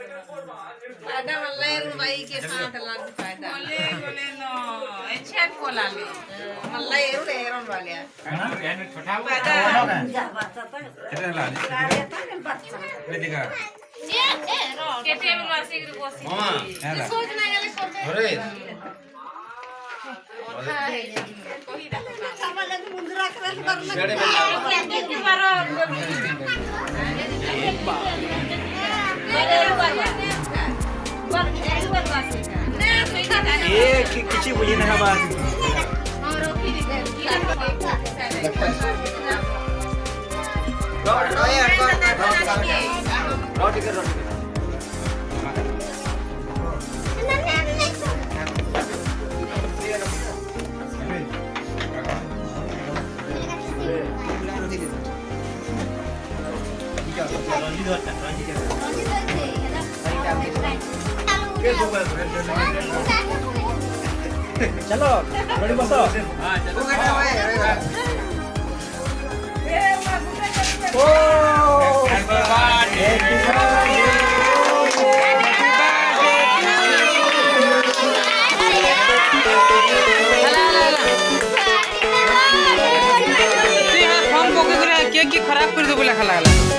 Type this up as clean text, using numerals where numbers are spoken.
फायदा मला रुबाई के साथ लाग फायदा बोले बोले नो एचन कोला ले मला एवढे एरन वाले छोटा फायदा कितना ला वेदिका केटीएम मासिक बसी मामा सोच ना गेले अरे सामाला मुंदरा क्रस करना गाड़ी में केटी मारो ये किसी बुझी ना बात चलो बड़ी बसो हां चलो ओ केक खराब कर दो बोला खा